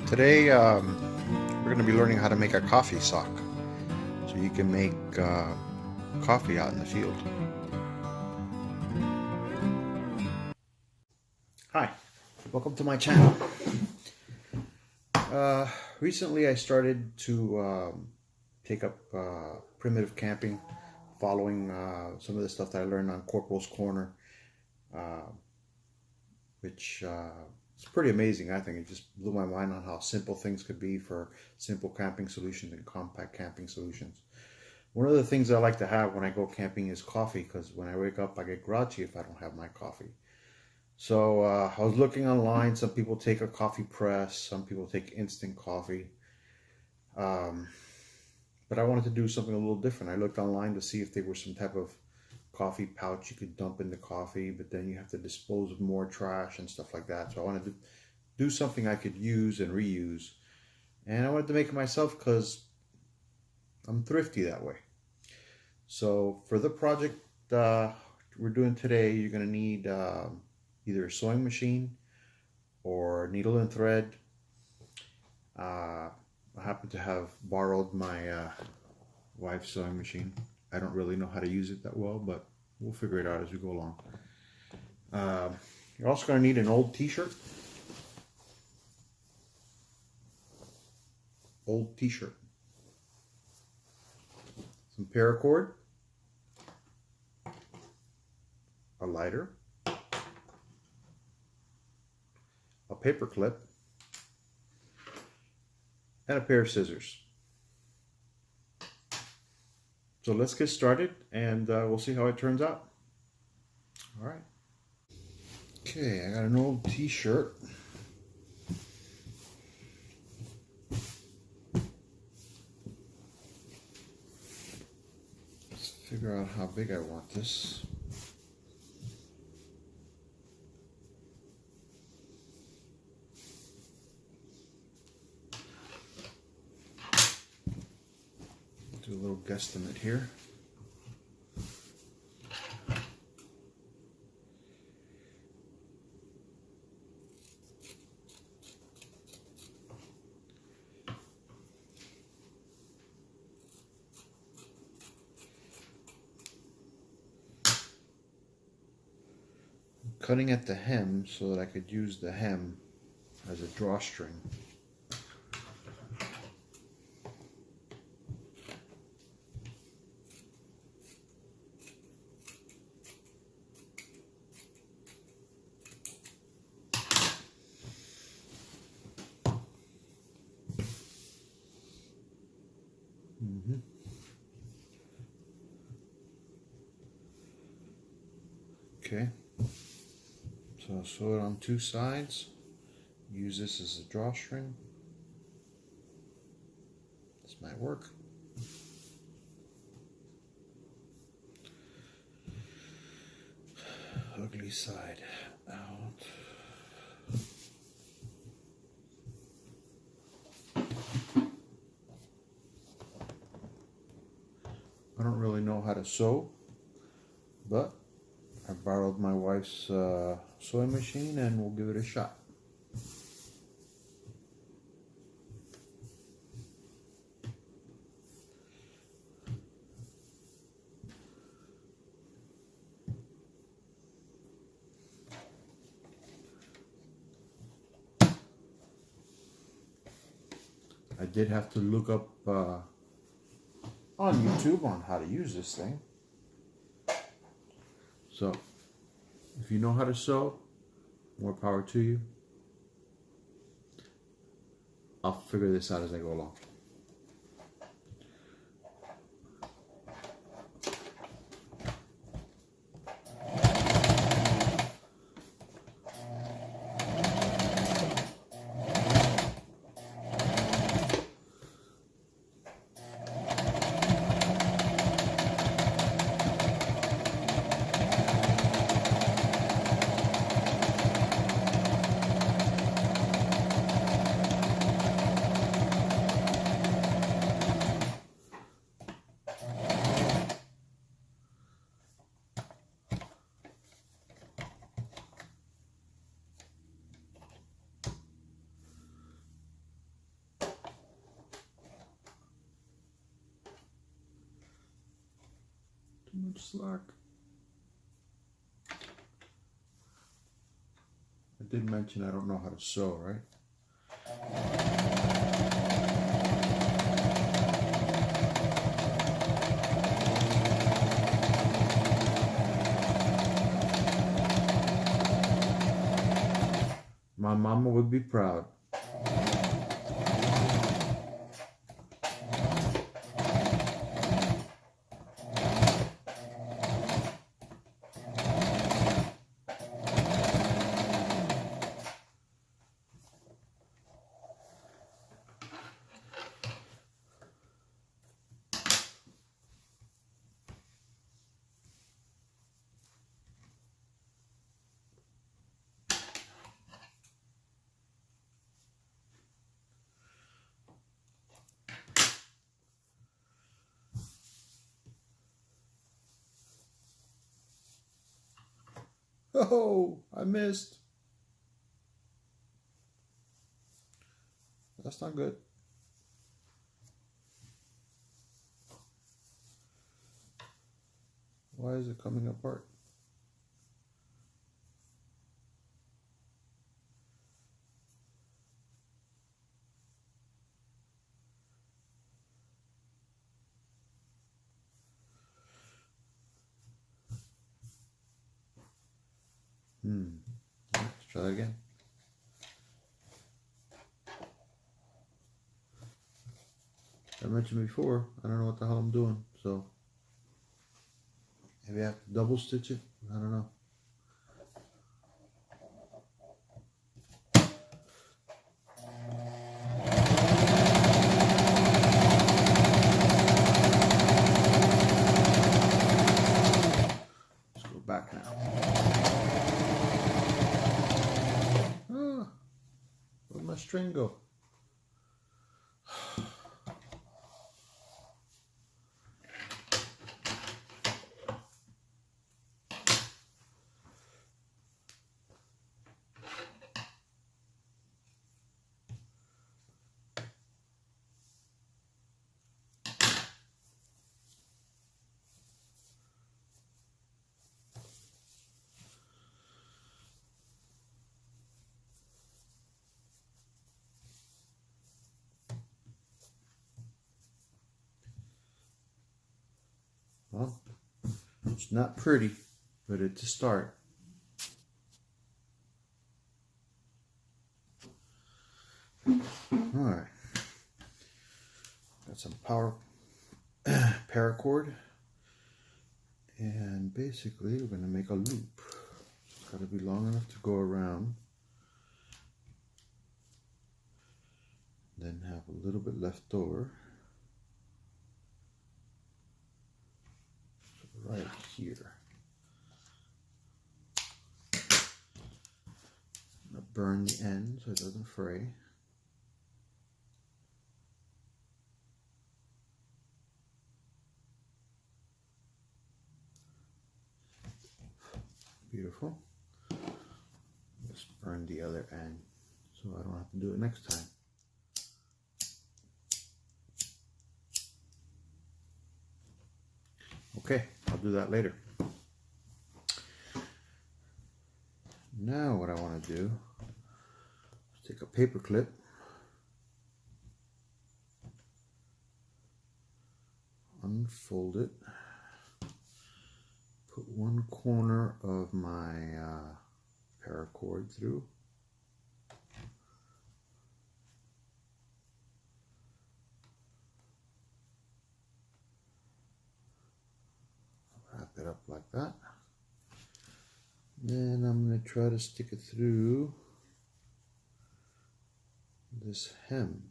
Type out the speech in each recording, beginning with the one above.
Today, we're going to be learning how to make a coffee sock so you can make coffee out in the field. Hi, welcome to my channel. Recently I started to take up primitive camping, following some of the stuff that I learned on Corporal's Corner, which it's pretty amazing. I think it just blew my mind on how simple things could be for simple camping solutions and compact camping solutions. One of the things I like to have when I go camping is coffee, because when I wake up I get grouchy if I don't have my coffee. So I was looking online. Some people take a coffee press, some people take instant coffee, but I wanted to do something a little different. I looked online to see if there was some type of coffee pouch you could dump in the coffee, but then you have to dispose of more trash and stuff like that. So I wanted to do something I could use and reuse, and I wanted to make it myself because I'm thrifty that way. So for the project we're doing today, you're going to need either a sewing machine or needle and thread. I happen to have borrowed my wife's sewing machine. I don't really know how to use it that well, but we'll figure it out as we go along. You're also going to need an old t-shirt. Some paracord, a lighter, a paper clip, and a pair of scissors. So let's get started, and we'll see how it turns out. All right. Okay, I got an old t-shirt. Let's figure out how big I want this. Do a little guesstimate here. Cutting at the hem so that I could use the hem as a drawstring. Okay. So I'll sew it on two sides. Use this as a drawstring. This might work. Ugly side out. I don't really know how to sew, but I borrowed my wife's sewing machine and we'll give it a shot. I did have to look up on YouTube on how to use this thing. So, if you know how to sew, more power to you. I'll figure this out as I go along. slack. I did mention I don't know how to sew, right? My mama would be proud. Oh, I missed. That's not good. Why is it coming apart? Let's try that again. I mentioned before, I don't know what the hell I'm doing, so maybe I have to double stitch it. I don't know. Let's go back now. Ah, where'd my string go? Well, it's not pretty, but it's a start. Alright. Got some power paracord. And basically we're going to make a loop. It's got to be long enough to go around. Then have a little bit left over. So right here. I'm going to burn the end so it doesn't fray. Beautiful. Just burn the other end so I don't have to do it next time. Okay, I'll do that later. Now what I want to do is take a paper clip, unfold it, put one corner of my paracord through, wrap it up like that. Then I'm going to try to stick it through this hem.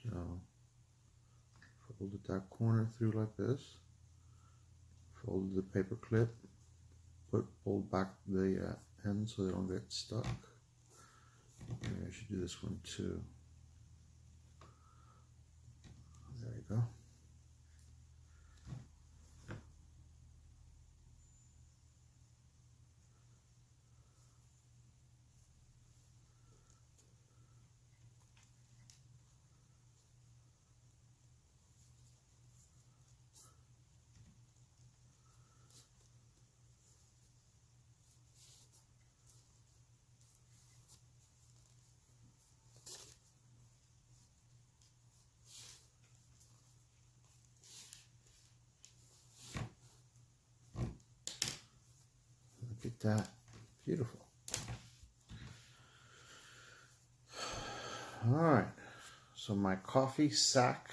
So folded that corner through like this, folded the paper clip, pulled back the end so they don't get stuck. Maybe I should do this one too. There you go. Look at that. Beautiful. All right. So my coffee sack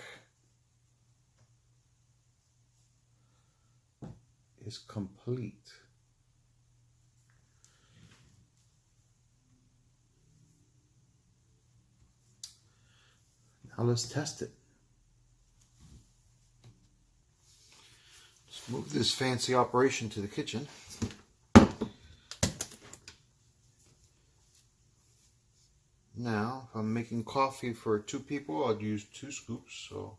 is complete. Now let's test it. Let's move this fancy operation to the kitchen. Now, if I'm making coffee for 2 people, I'd use 2 scoops. So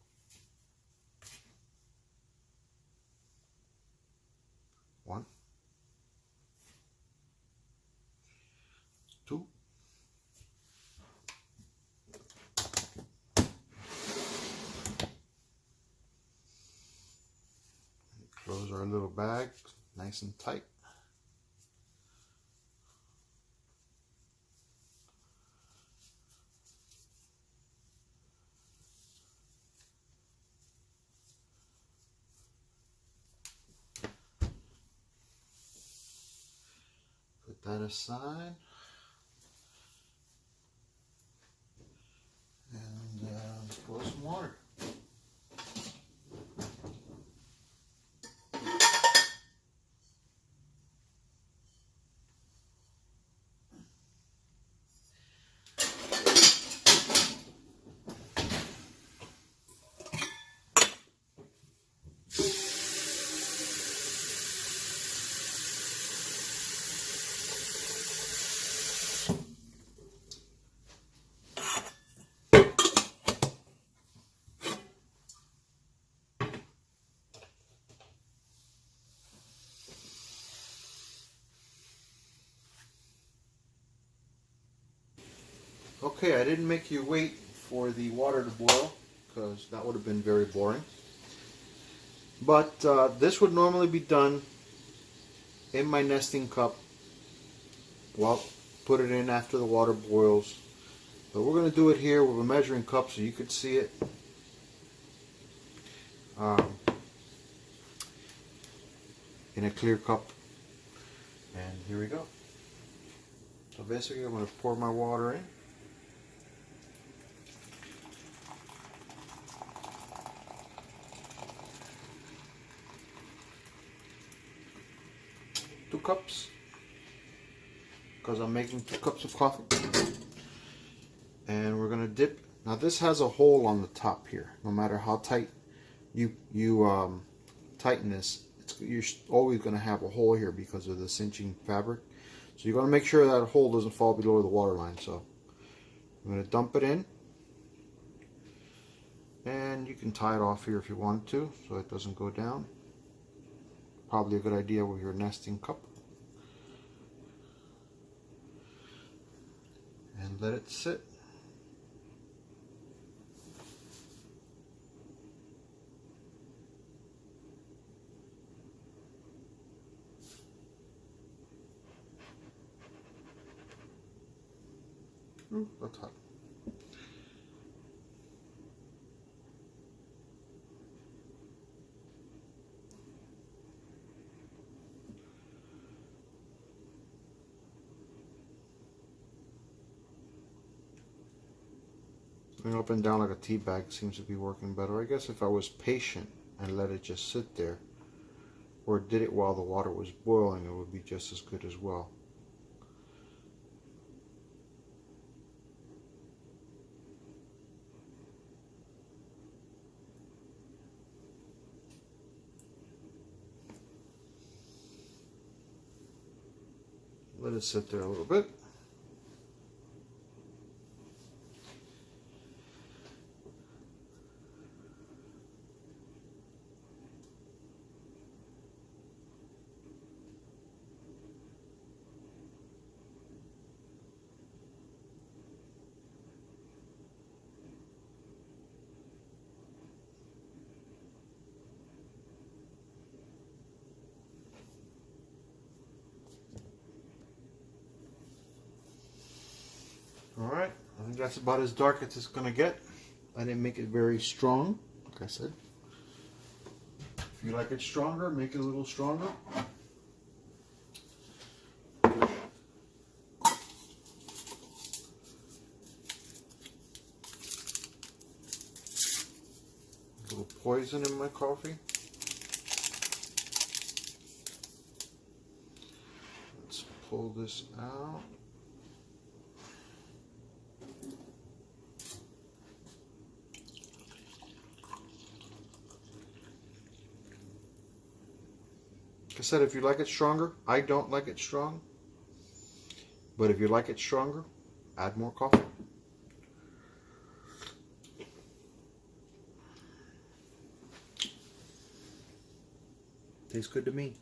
1, 2. Close our little bag nice and tight. Put that aside. And pour some water. Okay, I didn't make you wait for the water to boil because that would have been very boring. But this would normally be done in my nesting cup. Well, put it in after the water boils. But we're going to do it here with a measuring cup so you could see it. In a clear cup. And here we go. So basically I'm going to pour my water in. Two cups. Because I'm making 2 cups of coffee. And we're going to dip. Now this has a hole on the top here. No matter how tight you tighten this, you're always going to have a hole here because of the cinching fabric. So you're going to make sure that hole doesn't fall below the water line. So I'm going to dump it in. And you can tie it off here if you want to so it doesn't go down. Probably a good idea with your nesting cup. And let it sit. Ooh, that's hot. Going up and down like a tea bag seems to be working better. I guess if I was patient and let it just sit there, or did it while the water was boiling, it would be just as good as well. Let it sit there a little bit. Alright, I think that's about as dark as it's going to get. I didn't make it very strong, like I said. If you like it stronger, make it a little stronger. poison in my coffee. Let's pull this out. Like I said, if you like it stronger, I don't like it strong. But if you like it stronger, add more coffee. Tastes good to me.